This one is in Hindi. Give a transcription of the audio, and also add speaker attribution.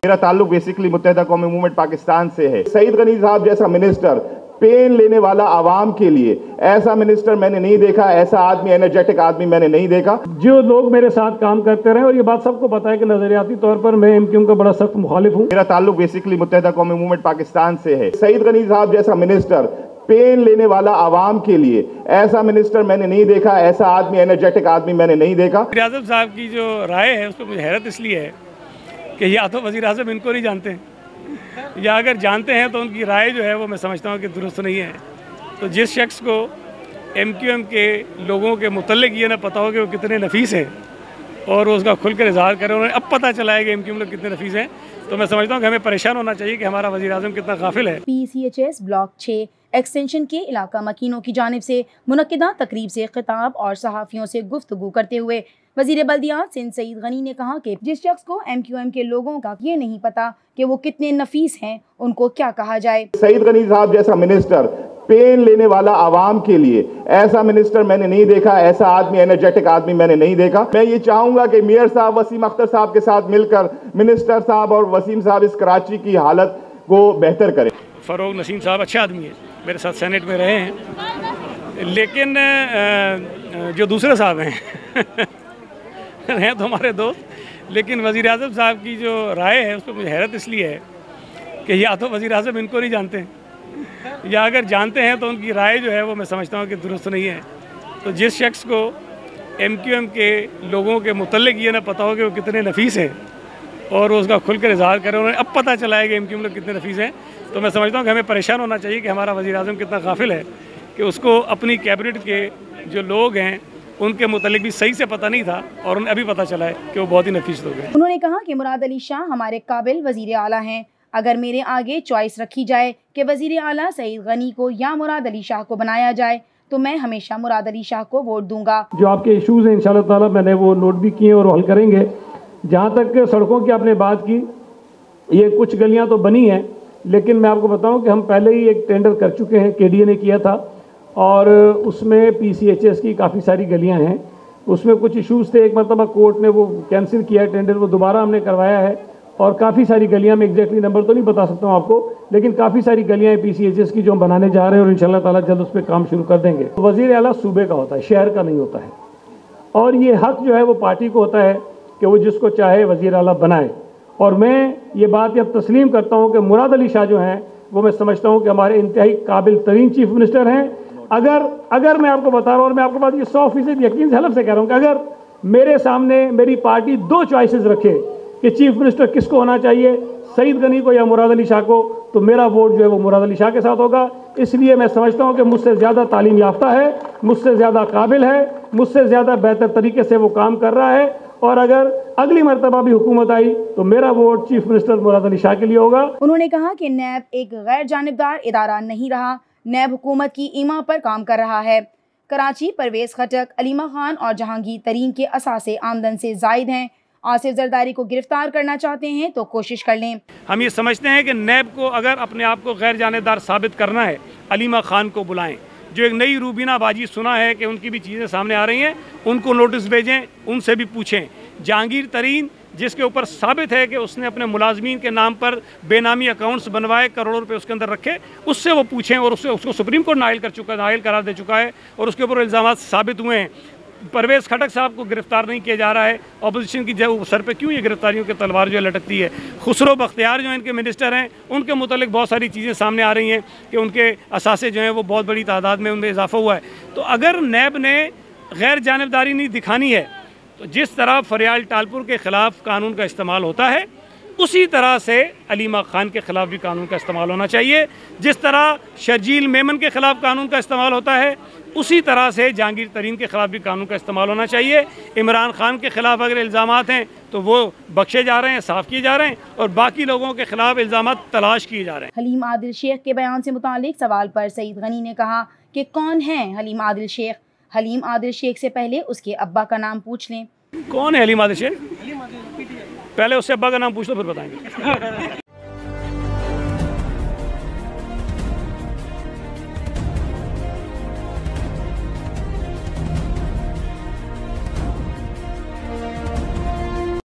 Speaker 1: मेरा ताल्लुक बेसिकली मुत्तहिदा कौमी मूवमेंट पाकिस्तान से है। सईद गनी साहब जैसा मिनिस्टर, पेन लेने वाला आवाम के लिए, ऐसा मिनिस्टर मैंने नहीं देखा, ऐसा आदमी, एनर्जेटिक आदमी मैंने नहीं देखा।
Speaker 2: जो लोग मेरे साथ काम करते रहे, और ये बात सबको पता है कि नजरियाती तौर पर मैं एमक्यूएम का बड़ा सख्त मुखालिफ हूँ।
Speaker 1: मेरा ताल्लुक बेसिकली मुत्तहिदा कौमी मूवमेंट पाकिस्तान से है। सईद गनी साहब जैसा मिनिस्टर, पेन लेने वाला आवाम के लिए, ऐसा मिनिस्टर मैंने नहीं देखा, ऐसा आदमी, एनर्जेटिक आदमी मैंने नहीं देखा।
Speaker 3: वज़ीर आज़म साहब की जो राय है उस पर मुझे हैरत इसलिए है कि या तो वज़ीर आज़म इनको नहीं जानते, या अगर जानते हैं तो उनकी राय जो है वो मैं समझता हूँ कि दुरुस्त नहीं है। तो जिस शख्स को एमक्यूएम के लोगों के मुतल्लिक़ ये ना पता हो कि वो कितने नफीस हैं और उसका खुलकर इजहार करें, उन्हें अब पता चला है कि एमक्यूएम लोग कितने नफीस हैं, तो मैं समझता हूँ कि हमें परेशान होना चाहिए कि हमारा वज़ीर आज़म कितना गाफिल है।
Speaker 4: PCHS ब्लॉक 6 एक्सटेंशन के इलाका मकीनों की जानिब से मुनक्किदा तकरीब से खिताब और सहाफ़ियों से गुफ्तगू करते हुए वज़ीर बल्दियात सिंध सईद गनी ने कहा कि जिस शख्स को एमक्यूएम के लोगों का ये नहीं पता कि वो कितने नफीस हैं, उनको क्या कहा जाए।
Speaker 1: सईद गनी साहब जैसा मिनिस्टर, पेन लेने वाला आवाम के लिए, ऐसा मिनिस्टर मैंने नहीं देखा, ऐसा आदमी, एनर्जेटिक आदमी मैंने नहीं देखा। मैं ये चाहूंगा कि मेयर साहब वसीम अख्तर साहब के साथ मिलकर मिनिस्टर साहब और वसीम साहब इस कराची की हालत को बेहतर करें।
Speaker 3: फ़रोग नसीम साहब अच्छे आदमी है, मेरे साथ सेनेट में रहे हैं, लेकिन जो दूसरे साहब हैं हैं तो हमारे दोस्त, लेकिन वज़ीर आज़म साहब की जो राय है उस पर मुझे हैरत इसलिए है कि या तो वज़ीर आज़म इनको नहीं जानते, या अगर जानते हैं तो उनकी राय जो है वो मैं समझता हूँ कि दुरुस्त नहीं है। तो जिस शख्स को एमक्यूएम के लोगों के मुतल्लिक़ ये ना पता हो कि वो कितने नफीस हैं और उसका खुलकर इजहार करें, उन्हें अब पता चला है कि एमक्यूएम लोग कितने नफीस हैं, तो मैं समझता हूँ कि हमें परेशान होना चाहिए कि हमारा वज़ीर आज़म कितना गाफिल है कि उसको अपनी कैबिनेट के जो लोग हैं उनके मुतल्लिक़ भी सही से पता नहीं था और उन्हें अभी पता चला है कि वो बहुत ही नफीस लोग हैं।
Speaker 4: उन्होंने कहा कि मुराद अली शाह हमारे काबिल वज़ीर आला हैं। अगर मेरे आगे चॉइस रखी जाए कि वज़ीर आला सईद गनी को या मुराद अली शाह को बनाया जाए तो मैं हमेशा मुराद अली शाह को वोट दूंगा।
Speaker 2: जो आपके इशूज़ हैं इंशाअल्लाह ताला मैंने वो नोट भी किए और हल करेंगे। जहाँ तक सड़कों की आपने बात की, ये कुछ गलियाँ तो बनी हैं, लेकिन मैं आपको बताऊँ कि हम पहले ही एक टेंडर कर चुके हैं, KDA ने किया था, और उसमें PCHS की काफ़ी सारी गलियाँ हैं। उसमें कुछ इशूज़ थे, एक मरतबा कोर्ट ने वो कैंसिल किया टेंडर, वो दोबारा हमने करवाया है, और काफ़ी सारी गलियां में एग्जैक्टली नंबर तो नहीं बता सकता हूं आपको, लेकिन काफ़ी सारी गलियां PCHS की जो हम बनाने जा रहे हैं और इंशाल्लाह ताला जल्द उस पर काम शुरू कर देंगे। वज़ीर आला सूबे का होता है, शहर का नहीं होता है, और ये हक जो है वो पार्टी को होता है कि वो जिसको चाहे वज़ीर आला बनाए। और मैं ये बात अब तस्लीम करता हूँ कि मुराद अली शाह जो हैं वो मैं समझता हूँ कि हमारे इंतहाई काबिल तरीन चीफ मिनिस्टर हैं। अगर मैं आपको बता रहा हूँ, और मैं आपको बात ये 100% यकीन से हलफ से कह रहा हूँ कि अगर मेरे सामने मेरी पार्टी 2 चॉइसेस रखे कि चीफ मिनिस्टर किसको होना चाहिए, सईद गनी को या मुराद अली शाह को, तो मेरा वोट जो है वो मुराद अली शाह के साथ होगा। इसलिए मैं समझता हूँ कि मुझसे ज़्यादा तालीम याफ्ता है, मुझसे ज़्यादा काबिल है, मुझसे ज़्यादा बेहतर तरीके से वो काम कर रहा है, और अगर अगली मरतबा भी हुकूमत आई तो मेरा vote chief minister Murad Ali Shah के लिए होगा।
Speaker 4: उन्होंने कहा कि नैब एक गैर जानिबदार इदारा नहीं रहा, नैब हुकूमत की ईमा पर काम कर रहा है। कराची परवेज़ खटक, अलीमा खान और जहांगीर तरीन के असासे आमदन से जायद हैं। आसिफ जरदारी को गिरफ्तार करना चाहते हैं तो कोशिश कर लें।
Speaker 3: हम ये समझते हैं कि नैब को अगर अपने आप को गैर जानेदार साबित करना है, अलीमा खान को बुलाएं, जो एक नई रूबीना बाजी सुना है कि उनकी भी चीज़ें सामने आ रही हैं, उनको नोटिस भेजें, उनसे भी पूछें। जहांगीर तरीन जिसके ऊपर साबित है कि उसने अपने मुलाजमीन के नाम पर बेनामी अकाउंट्स बनवाए, करोड़ों रुपए उसके अंदर रखे, उससे वो पूछें, और उसको सुप्रीम कोर्ट नाइल करार दे चुका है और उसके ऊपर इल्ज़ाम साबित हुए हैं। परवेज़ खटक साहब को गिरफ्तार नहीं किया जा रहा है, अपोजिशन की सर पे क्यों ये गिरफ्तारियों की तलवार जो है लटकती है। खुसरो बख्तियार जो इनके मिनिस्टर हैं, उनके मुतालिक बहुत सारी चीज़ें सामने आ रही हैं कि उनके असासे जो हैं वो बहुत बड़ी तादाद में उनमें इजाफा हुआ है। तो अगर नैब ने गैर जानिबदारी नहीं दिखानी है तो जिस तरह फरियाल टालपुर के ख़िलाफ़ कानून का इस्तेमाल होता है, उसी तरह से अलीमा खान के ख़िलाफ़ भी कानून का इस्तेमाल होना चाहिए। जिस तरह शर्जील मेमन के ख़िलाफ़ कानून का इस्तेमाल होता है, उसी तरह से जहांगीर तरीन के ख़िलाफ़ भी कानून का इस्तेमाल होना चाहिए। इमरान खान के ख़िलाफ़ अगर इल्ज़ामात हैं तो वो बख्शे जा रहे हैं, साफ़ किए जा रहे हैं, और बाकी लोगों के ख़िलाफ़ इल्ज़ामात तलाश किए जा रहे हैं।
Speaker 4: हलीम आदिल शेख के बयान से मुतालिक सवाल पर सईद गनी ने कहा कि कौन है हलीम आदिल शेख। हलीम आदिल शेख से पहले उसके अब्बा का नाम पूछ लें।
Speaker 3: कौन है हलीम आदिल शेख? पहले उससे अब्बा का नाम पूछ लो, फिर बताएंगे।